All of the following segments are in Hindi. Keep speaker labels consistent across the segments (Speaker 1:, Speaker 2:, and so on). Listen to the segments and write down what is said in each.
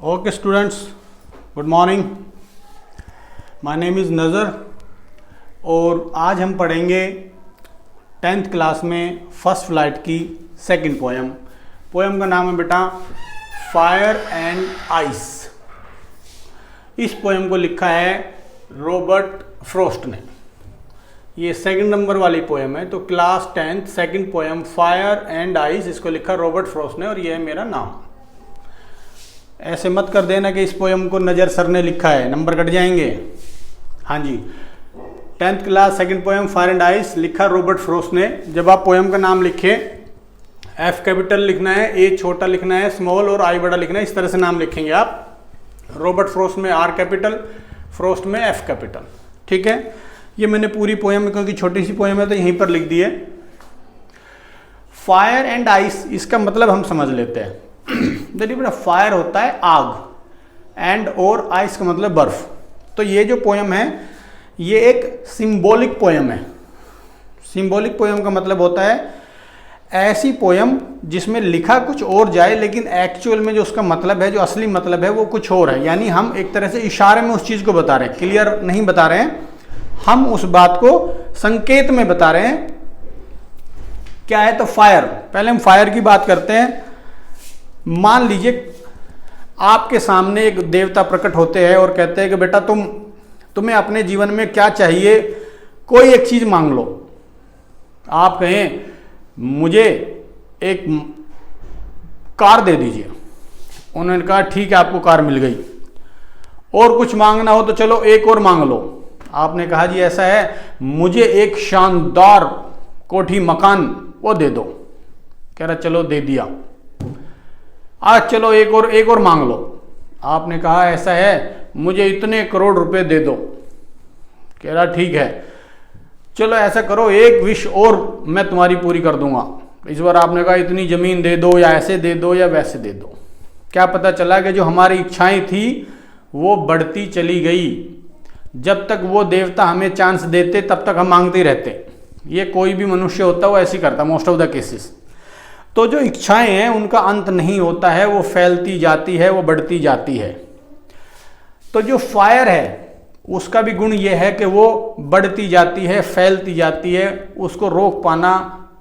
Speaker 1: Okay students, good morning. My name is नज़र और आज हम पढ़ेंगे 10th क्लास में फर्स्ट फ्लाइट की सेकंड पोएम का नाम है बेटा फायर एंड आइस। इस पोएम को लिखा है रॉबर्ट फ्रॉस्ट ने। ये सेकंड नंबर वाली पोएम है, तो class 10th second poem fire and ice, इसको लिखा रॉबर्ट फ्रॉस्ट ने और ये है मेरा नाम। ऐसे मत कर देना कि इस पोएम को नज़र सर ने लिखा है, नंबर कट जाएंगे। हाँ जी, 10th class second poem fire and ice लिखा रॉबर्ट फ्रॉस्ट ने। जब आप पोएम का नाम लिखे, एफ कैपिटल लिखना है, ए छोटा लिखना है, स्मॉल और आई बड़ा लिखना है, इस तरह से नाम लिखेंगे आप। रॉबर्ट फ्रॉस्ट में आर कैपिटल, फ्रॉस्ट में एफ कैपिटल। ठीक है, ये मैंने पूरी पोएम में, क्योंकि छोटी सी पोएम है तो यहीं पर लिख दिए। फायर एंड आइस, इसका मतलब हम समझ लेते हैं। देखिए बेटा, फायर होता है आग, एंड और आइस का मतलब बर्फ। तो ये जो पोएम है ये एक सिंबॉलिक पोएम है। सिंबॉलिक पोएम का मतलब होता है ऐसी पोएम जिसमें लिखा कुछ और जाए लेकिन एक्चुअल में जो उसका मतलब है, जो असली मतलब है वो कुछ और है। यानी हम एक तरह से इशारे में उस चीज़ को बता रहे हैं, क्लियर नहीं बता रहे हैं, हम उस बात को संकेत में बता रहे हैं। क्या है तो फायर, पहले हम फायर की बात करते हैं। मान लीजिए आपके सामने एक देवता प्रकट होते हैं और कहते हैं कि बेटा तुम्हें अपने जीवन में क्या चाहिए, कोई एक चीज मांग लो। आप कहें मुझे एक कार दे दीजिए, उन्होंने कहा ठीक है आपको कार मिल गई। और कुछ मांगना हो तो चलो एक और मांग लो। आपने कहा जी ऐसा है, मुझे एक शानदार कोठी मकान वो दे दो। कह रहा चलो दे दिया। आज चलो एक और मांग लो। आपने कहा ऐसा है, मुझे इतने करोड़ रुपए दे दो। कह रहा ठीक है, चलो ऐसा करो एक विश और मैं तुम्हारी पूरी कर दूंगा। इस बार आपने कहा इतनी जमीन दे दो, या ऐसे दे दो या वैसे दे दो। क्या पता चला कि जो हमारी इच्छाएं थी वो बढ़ती चली गई। जब तक वो देवता हमें चांस देते तब तक हम मांगते ही रहते। ये कोई भी मनुष्य होता है वो ऐसे ही करता, मोस्ट ऑफ द केसेस। तो जो इच्छाएं हैं उनका अंत नहीं होता है, वो फैलती जाती है, वो बढ़ती जाती है। तो जो फायर है उसका भी गुण ये है कि वो बढ़ती जाती है, फैलती जाती है, उसको रोक पाना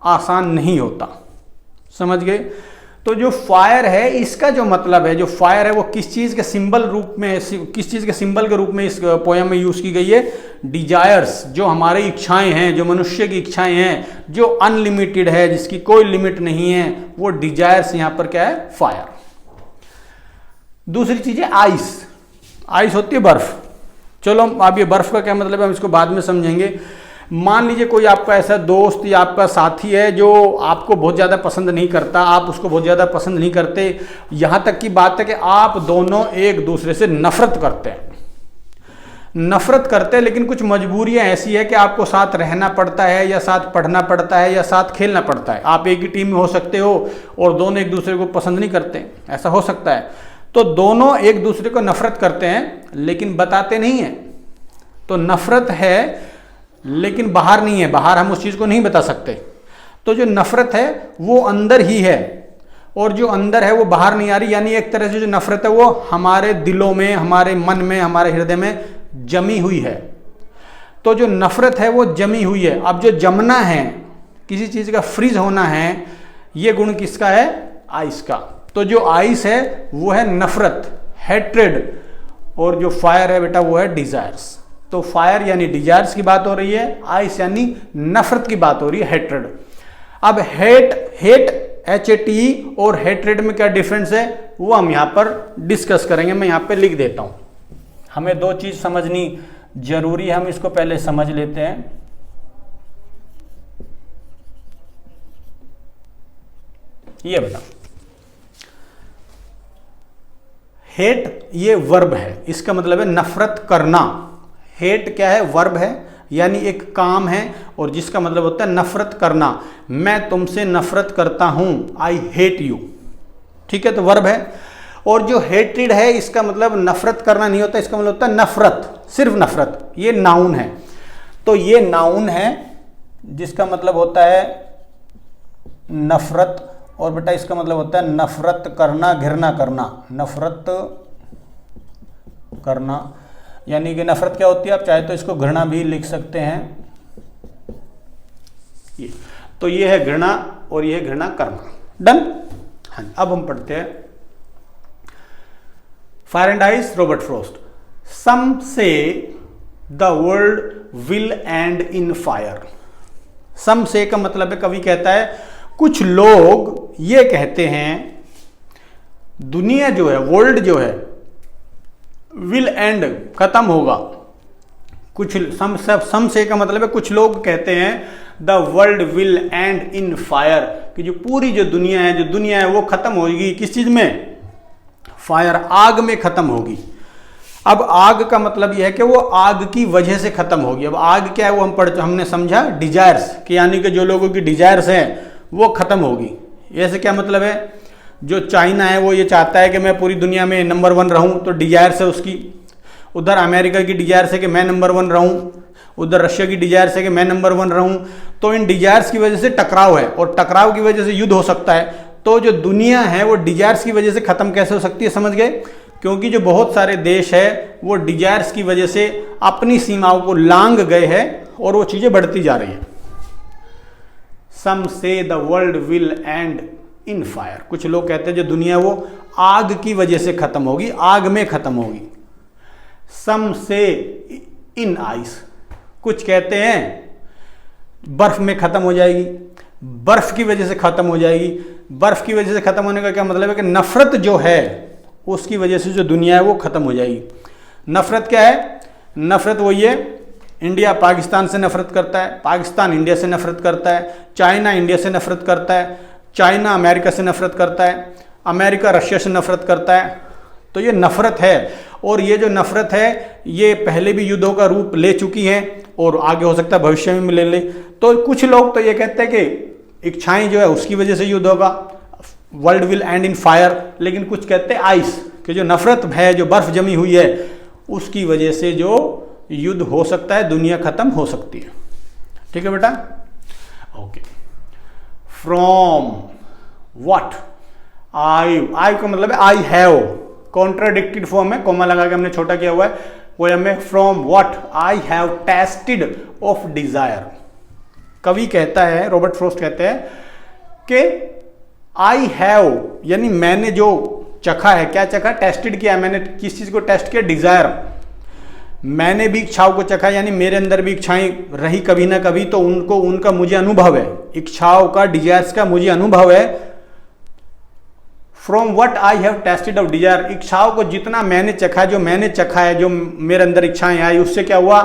Speaker 1: आसान नहीं होता। समझ गए? तो जो फायर है इसका जो मतलब है, जो फायर है वो किस चीज़ के सिंबल रूप में, किस चीज़ के सिंबल के रूप में इस पोएम में यूज़ की गई है? डिजायर्स, जो हमारी इच्छाएं हैं, जो मनुष्य की इच्छाएं हैं, जो अनलिमिटेड है, जिसकी कोई लिमिट नहीं है, वो डिजायर्स यहाँ पर क्या है? फायर। दूसरी चीज़ है आइस। आइस होती है बर्फ। चलो अब ये बर्फ का क्या मतलब है हम इसको बाद में समझेंगे। मान लीजिए कोई आपका ऐसा दोस्त या आपका साथी है जो आपको बहुत ज़्यादा पसंद नहीं करता, आप उसको बहुत ज़्यादा पसंद नहीं करते, यहाँ तक की बात है कि आप दोनों एक दूसरे से नफरत करते हैं, लेकिन कुछ मजबूरियाँ ऐसी है कि आपको साथ रहना पड़ता है, या साथ पढ़ना पड़ता है, या साथ खेलना पड़ता है। आप एक ही टीम में हो सकते हो और दोनों एक दूसरे को पसंद नहीं करते, ऐसा हो सकता है। तो दोनों एक दूसरे को नफरत करते हैं लेकिन बताते नहीं हैं। तो नफरत है लेकिन बाहर नहीं है, बाहर हम उस चीज़ को नहीं बता सकते। तो जो नफरत है वो अंदर ही है, और जो अंदर है वो बाहर नहीं आ रही। यानी एक तरह से जो नफरत है वो हमारे दिलों में, हमारे मन में, हमारे हृदय में जमी हुई है। तो जो नफरत है वो जमी हुई है। अब जो जमना है, किसी चीज़ का फ्रीज होना है, ये गुण किसका है? आइस का। तो जो आइस है वो है नफरत, हेट्रेड, और जो फायर है बेटा वो है डिजायर्स। तो फायर यानी डिजायर्स की बात हो रही है, आइस यानी नफरत की बात हो रही है, हेट्रेड। अब हेट HAT और हेट्रेड में क्या डिफरेंस है वो हम यहाँ पर डिस्कस करेंगे। मैं यहाँ पे लिख देता हूँ। हमें दो चीज समझनी जरूरी है, हम इसको पहले समझ लेते हैं। ये बता, हेट ये वर्ब है, इसका मतलब है नफरत करना। हेट क्या है? वर्ब है, यानी एक काम है और जिसका मतलब होता है नफरत करना। मैं तुमसे नफरत करता हूं, आई हेट यू। ठीक है, तो वर्ब है। और जो हेट्रेड है इसका मतलब नफरत करना नहीं होता, इसका मतलब होता है नफरत, सिर्फ नफरत। ये नाउन है। तो ये नाउन है जिसका मतलब होता है नफरत, और बेटा इसका मतलब होता है नफरत करना, घृणा करना। नफरत करना, यानी कि नफरत क्या होती है, आप चाहे तो इसको घृणा भी लिख सकते हैं। तो ये है घृणा और ये है घृणा करना। डन। हाँ, अब हम पढ़ते हैं Fahrenheit Robert Frost. Some say the world will end in fire. Some say का मतलब है, कवि कहता है कुछ लोग ये कहते हैं दुनिया जो है, वर्ल्ड जो है, विल एंड खत्म होगा। कुछ सम से का मतलब है कुछ लोग कहते हैं the world will end in fire, कि जो पूरी जो दुनिया है वो खत्म होगी। किस चीज में? फायर, आग में खत्म होगी। अब आग का मतलब यह है कि वो आग की वजह से खत्म होगी। अब आग क्या है वो हमने समझा, डिजायर्स, कि यानी कि जो लोगों की डिजायर्स हैं वो खत्म होगी। ऐसे क्या मतलब है, जो चाइना है वो ये चाहता है कि मैं पूरी दुनिया में नंबर 1 रहूं, तो डिजायर्स है उसकी। उधर अमेरिका की डिजायर्स है कि मैं नंबर 1 रहूं, उधर रशिया की डिजायर्स है कि मैं नंबर 1 रहूं। तो इन डिजायर्स की वजह से टकराव है, और टकराव की वजह से युद्ध हो सकता है। तो जो दुनिया है वो डिजायर्स की वजह से खत्म कैसे हो सकती है, समझ गए? क्योंकि जो बहुत सारे देश है वो डिजायर्स की वजह से अपनी सीमाओं को लांघ गए हैं और वो चीजें बढ़ती जा रही हैं। सम say the world will end in fire. कुछ लोग कहते हैं जो दुनिया वो आग की वजह से खत्म होगी, आग में खत्म होगी। सम से इन आइस। कुछ कहते हैं बर्फ में खत्म हो जाएगी, बर्फ की वजह से खत्म हो जाएगी। बर्फ की वजह से खत्म होने का क्या मतलब है कि नफरत जो है उसकी वजह से जो दुनिया है वो खत्म हो जाएगी। नफरत क्या है? नफरत वही है, इंडिया पाकिस्तान से नफरत करता है, पाकिस्तान इंडिया से नफरत करता है, चाइना इंडिया से नफरत करता है, चाइना अमेरिका से नफरत करता है, अमेरिका रशिया से नफरत करता है। तो ये नफरत है, और ये जो नफरत है ये पहले भी युद्धों का रूप ले चुकी है और आगे हो सकता है भविष्य में ले ले। तो कुछ लोग तो ये कहते हैं कि इच्छाएं जो है उसकी वजह से युद्ध होगा, world will end in fire. लेकिन कुछ कहते हैं आइस, कि जो नफरत है, जो बर्फ जमी हुई है, उसकी वजह से जो युद्ध हो सकता है, दुनिया खत्म हो सकती है। ठीक है बेटा? ओके। फ्रॉम व्हाट, आई का मतलब है आई हैव, कॉन्ट्राडिक्टेड फॉर्म है, कोमा लगा के हमने छोटा किया हुआ है पोयम में। From what I have tested of desire. कवि कहता है, रॉबर्ट फ्रॉस्ट कहते हैं कि आई हैव यानी मैंने जो चखा है, क्या चखा? टेस्टेड किया, मैंने किस चीज को टेस्ट किया? डिजायर। मैंने भी इच्छाओं को चखा, यानी मेरे अंदर भी इच्छाएं रही कभी ना कभी, तो उनका मुझे अनुभव है, इच्छाओं का, डिजायर्स का मुझे अनुभव है। From what I have tested of desire, इच्छाओं को जितना मैंने चखा, जो मैंने चखा है, जो मेरे अंदर इच्छाएं आई, उससे क्या हुआ?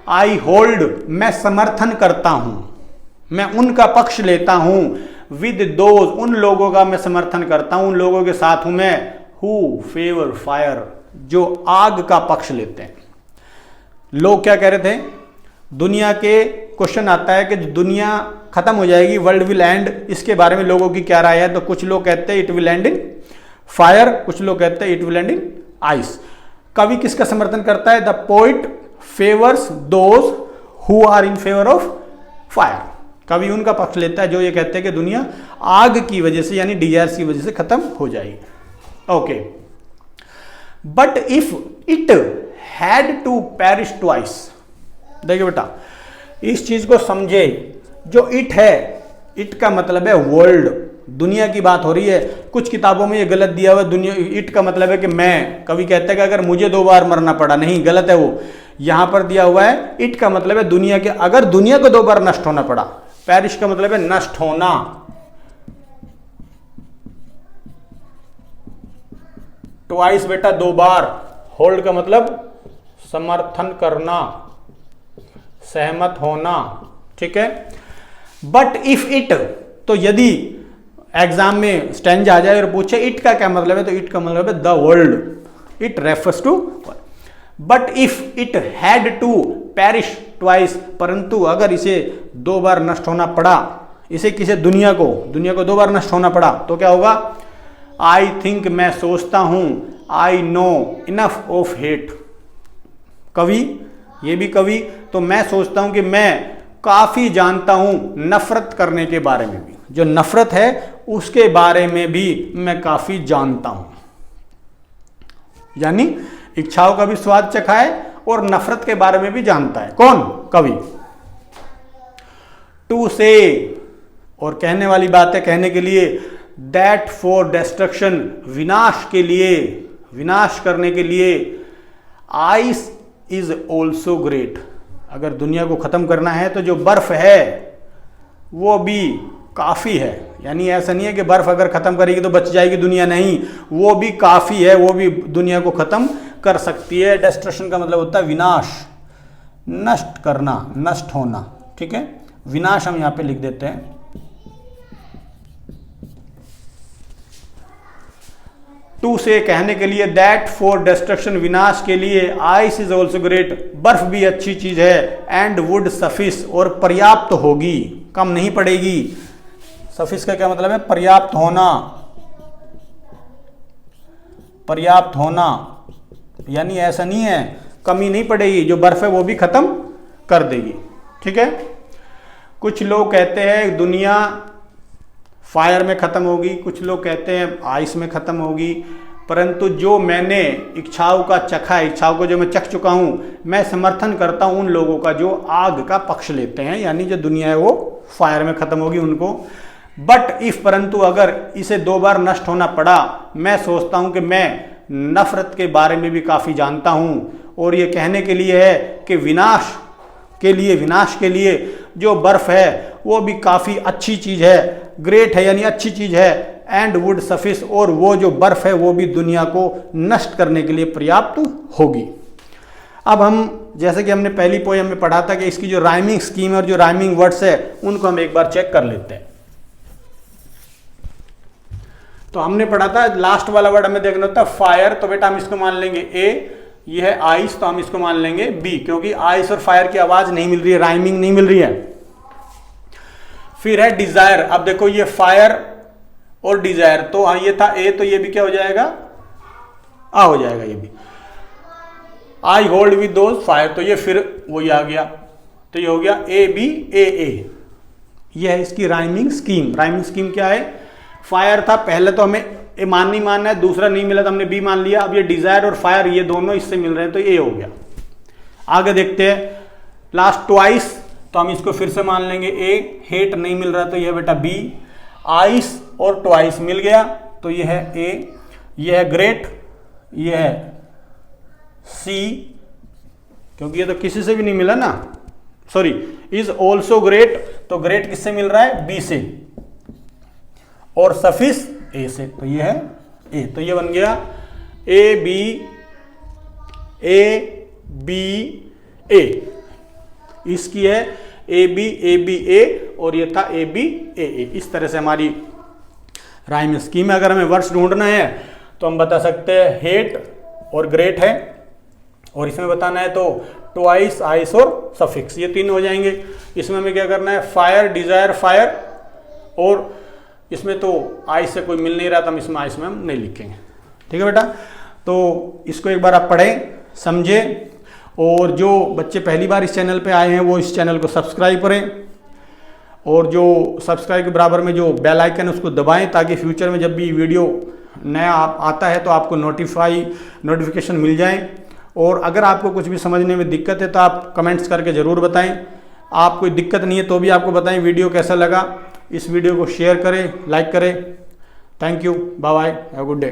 Speaker 1: आई होल्ड, मैं समर्थन करता हूं, मैं उनका पक्ष लेता हूं। विद दोज, उन लोगों का मैं समर्थन करता हूं, उन लोगों के साथ हूं मैं। हु फेवर फायर, जो आग का पक्ष लेते हैं। लोग क्या कह रहे थे? दुनिया के क्वेश्चन आता है कि दुनिया खत्म हो जाएगी, वर्ल्ड विल एंड, इसके बारे में लोगों की क्या राय है? तो कुछ लोग कहते हैं it will end in fire, कुछ लोग कहते हैं it will end in ice. कवि किसका समर्थन करता है? The poet favours those who are in favour of fire. कवि उनका पक्ष लेता है जो ये कहते हैं कि दुनिया आग की वजह से, यानी डिजायर्स की वजह से खत्म हो जाएगी। Okay. But if it had to perish twice. देखिए बेटा, इस चीज को समझे, जो इट है, इट का मतलब है वर्ल्ड, दुनिया की बात हो रही है। कुछ किताबों में ये गलत दिया हुआ, दुनिया, इट का मतलब है कि मैं। कवि कहता है कि अगर मुझे 2 बार मरना पड़ा, नहीं, गलत है वो। यहां पर दिया हुआ है इट का मतलब है दुनिया के, अगर दुनिया को 2 बार नष्ट होना पड़ा। पेरिश का मतलब है नष्ट होना। ट्वाइस बेटा 2 बार। होल्ड का मतलब समर्थन करना, सहमत होना। ठीक है। बट इफ इट, तो यदि एग्जाम में स्टैंज आ जाए और पूछे इट का क्या मतलब है, तो इट का मतलब है the world, it refers to. But if it had to perish twice, परंतु अगर इसे 2 बार नष्ट होना पड़ा, इसे किसे? दुनिया को 2 बार नष्ट होना पड़ा, तो क्या होगा? आई थिंक, मैं सोचता हूं, I know enough of hate. कवि, ये भी कवि, तो मैं सोचता हूं कि मैं काफी जानता हूं नफरत करने के बारे में भी, जो नफरत है उसके बारे में भी मैं काफी जानता हूं। यानी इच्छाओं का भी स्वाद चखा है और नफरत के बारे में भी जानता है। कौन? कवि। टू से, और कहने वाली बात है, कहने के लिए, दैट फॉर डिस्ट्रक्शन, विनाश के लिए, विनाश करने के लिए, आइस इज ऑल्सो ग्रेट, अगर दुनिया को खत्म करना है तो जो बर्फ है वो भी काफी है। यानी ऐसा नहीं है कि बर्फ अगर खत्म करेगी तो बच जाएगी दुनिया, नहीं, वो भी काफी है, वो भी दुनिया को खत्म कर सकती है। डिस्ट्रक्शन का मतलब होता है विनाश, नष्ट करना, नष्ट होना, ठीक है। विनाश हम यहां पे लिख देते हैं। टू से, कहने के लिए, दैट फॉर डिस्ट्रक्शन, विनाश के लिए, आइस इज ऑल्सो ग्रेट, बर्फ भी अच्छी चीज है, एंड वुड सफिस, और पर्याप्त होगी, कम नहीं पड़ेगी। सफिस का क्या मतलब है? पर्याप्त होना, पर्याप्त होना, यानी ऐसा नहीं है कमी नहीं पड़ेगी, जो बर्फ है वो भी खत्म कर देगी, ठीक है। कुछ लोग कहते हैं दुनिया फायर में खत्म होगी, कुछ लोग कहते हैं आइस में खत्म होगी, परंतु जो मैंने इच्छाओं का चखा है, इच्छाओं को जो मैं चख चुका हूं, मैं समर्थन करता हूं उन लोगों का जो आग का पक्ष लेते हैं, यानी जो दुनिया है वो फायर में खत्म होगी उनको। बट इफ, परंतु अगर इसे 2 बार नष्ट होना पड़ा, मैं सोचता हूं कि मैं नफरत के बारे में भी काफी जानता हूं, और ये कहने के लिए है कि विनाश के लिए जो बर्फ है वो भी काफी अच्छी चीज है, ग्रेट है यानी अच्छी चीज है, एंड वुड सफिस, और वो जो बर्फ है वो भी दुनिया को नष्ट करने के लिए पर्याप्त होगी। अब हम, जैसे कि हमने पहली पोएम में पढ़ा था कि इसकी जो राइमिंग स्कीम और जो राइमिंग वर्ड्स है उनको हम एक बार चेक कर लेते हैं। तो हमने पढ़ा था, लास्ट वाला वर्ड हमें देखना होता है फायर, तो बेटा हम इसको मान लेंगे ए, ये है आइस, तो हम इसको मान लेंगे बी, क्योंकि आइस और फायर की आवाज नहीं मिल रही है, राइमिंग नहीं मिल रही है। फिर है डिजायर, अब देखो ये फायर और डिजायर, तो हाँ ये था ए, तो ये भी क्या हो जाएगा? आ हो जाएगा ये भी। I hold with those fire, तो ये फिर वही आ गया, तो ये हो गया ए बी ए ए। ये है इसकी राइमिंग स्कीम। राइमिंग स्कीम क्या है? फायर था, पहले तो हमें ए नहीं मानना है, दूसरा नहीं मिला तो हमने बी मान लिया, अब ये डिजायर और फायर ये दोनों इससे मिल रहे हैं तो ए हो गया। आगे देखते हैं, लास्ट ट्वाइस, तो हम इसको फिर से मान लेंगे ए, हेट नहीं मिल रहा तो ये बेटा बी, आइस और ट्वाइस मिल गया तो ये है ए, ये है ग्रेट, ये है सी, क्योंकि ये तो किसी से भी नहीं मिला ना, सॉरी, इज ऑल्सो ग्रेट, तो ग्रेट किससे मिल रहा है? बी से, और सफिस ए से, तो ये है ए, तो ये बन गया ए बी ए, इसकी है ए बी ए, और ये था ए बी ए ए। इस तरह से हमारी राइम स्कीम है। अगर हमें वर्ड्स ढूंढना है तो हम बता सकते हैं हेट और ग्रेट है, और इसमें बताना है तो ट्वाइस, आइस और सफिक्स, ये 3 हो जाएंगे। इसमें हमें क्या करना है? फायर, डिजायर, फायर, और इसमें तो आइस से कोई मिल नहीं रहा था, हम इसमें आइस में हम नहीं लिखेंगे, ठीक है बेटा। तो इसको एक बार आप पढ़ें, समझें, और जो बच्चे पहली बार इस चैनल पे आए हैं वो इस चैनल को सब्सक्राइब करें, और जो सब्सक्राइब के बराबर में जो बेल आइकन है उसको दबाएं, ताकि फ्यूचर में जब भी वीडियो नया आता है तो आपको नोटिफिकेशन मिल जाए। और अगर आपको कुछ भी समझने में दिक्कत है तो आप कमेंट्स करके ज़रूर बताएं। आप कोई दिक्कत नहीं है तो भी आपको बताएं वीडियो कैसा लगा। इस वीडियो को शेयर करें, लाइक करें। Thank you, bye bye, have a good day.